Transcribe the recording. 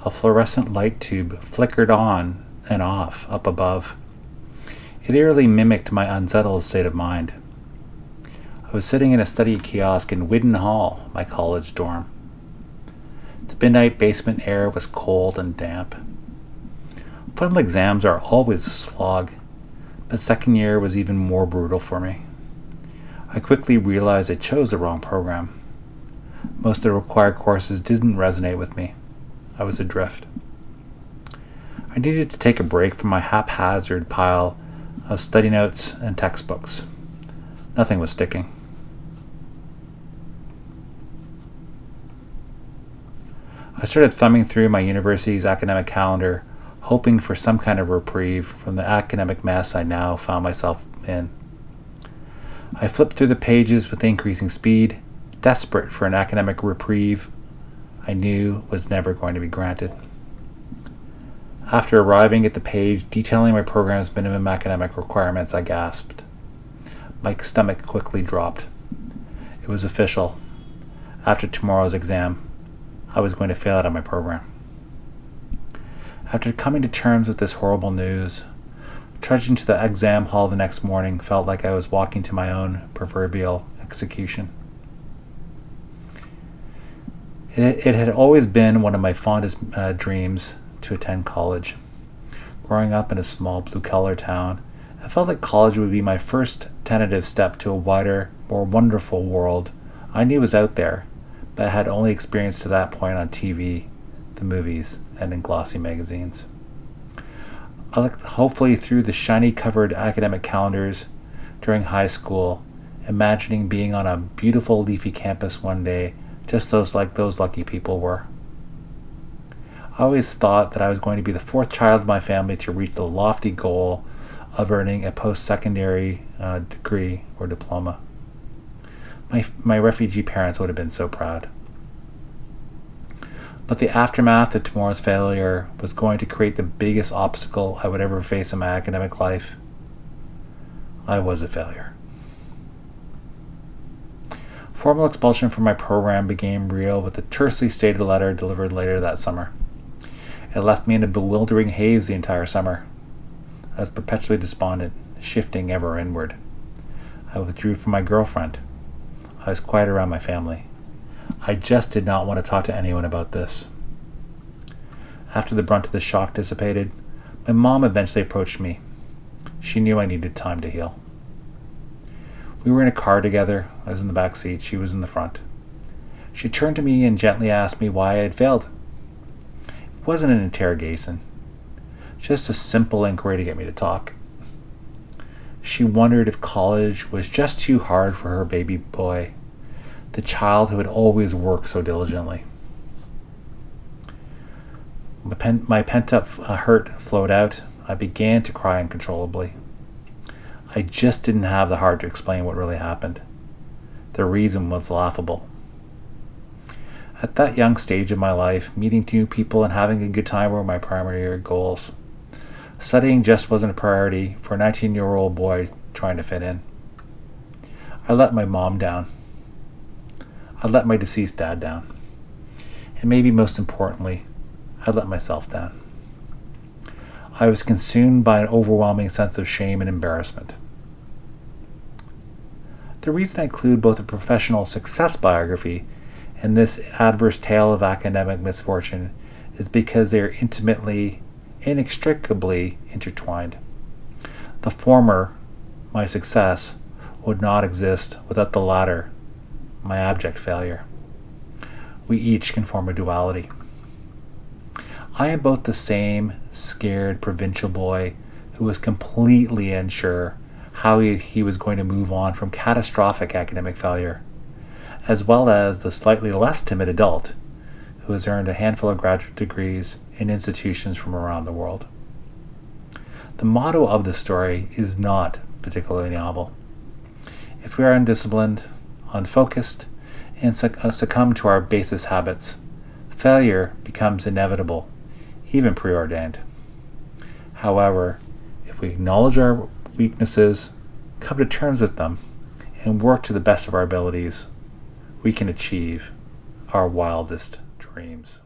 A fluorescent light tube flickered on and off up above. It eerily mimicked my unsettled state of mind. I was sitting in a study kiosk in Whidden Hall, my college dorm. The midnight basement air was cold and damp. Final exams are always a slog, but second year was even more brutal for me. I quickly realized I chose the wrong program. Most of the required courses didn't resonate with me. I was adrift. I needed to take a break from my haphazard pile of study notes and textbooks. Nothing was sticking. I started thumbing through my university's academic calendar, hoping for some kind of reprieve from the academic mess I now found myself in. I flipped through the pages with increasing speed, desperate for an academic reprieve I knew was never going to be granted. After arriving at the page detailing my program's minimum academic requirements, I gasped. My stomach quickly dropped. It was official. After tomorrow's exam, I was going to fail out of my program. After coming to terms with this horrible news, trudging to the exam hall the next morning felt like I was walking to my own proverbial execution. It had always been one of my fondest dreams to attend college. Growing up in a small blue-collar town, I felt like college would be my first tentative step to a wider, more wonderful world I knew was out there, but I had only experienced to that point on TV, the movies, and in glossy magazines. I looked hopefully through the shiny-covered academic calendars during high school, imagining being on a beautiful leafy campus one day, just those lucky people were. I always thought that I was going to be the fourth child of my family to reach the lofty goal of earning a post-secondary degree or diploma. My refugee parents would have been so proud. But the aftermath of tomorrow's failure was going to create the biggest obstacle I would ever face in my academic life. I was a failure. Formal expulsion from my program became real with a tersely stated letter delivered later that summer. It left me in a bewildering haze the entire summer. I was perpetually despondent, shifting ever inward. I withdrew from my girlfriend. I was quiet around my family. I just did not want to talk to anyone about this. After the brunt of the shock dissipated, my mom eventually approached me. She knew I needed time to heal. We were in a car together. I was in the back seat. She was in the front. She turned to me and gently asked me why I had failed. It wasn't an interrogation, just a simple inquiry to get me to talk. She wondered if college was just too hard for her baby boy, the child who had always worked so diligently. My pent-up hurt flowed out. I began to cry uncontrollably. I just didn't have the heart to explain what really happened. The reason was laughable. At that young stage of my life, meeting new people and having a good time were my primary goals. Studying just wasn't a priority for a 19-year-old boy trying to fit in. I let my mom down. I let my deceased dad down. And maybe most importantly, I let myself down. I was consumed by an overwhelming sense of shame and embarrassment. The reason I include both a professional success biography and this adverse tale of academic misfortune is because they are intimately, inextricably intertwined. The former, my success, would not exist without the latter, my abject failure. We each can form a duality. I am both the same scared provincial boy who was completely unsure how he was going to move on from catastrophic academic failure, as well as the slightly less timid adult who has earned a handful of graduate degrees in institutions from around the world. The motto of the story is not particularly novel. If we are undisciplined, unfocused, and succumb to our basest habits, failure becomes inevitable, even preordained. However, if we acknowledge our weaknesses, come to terms with them, and work to the best of our abilities, we can achieve our wildest dreams.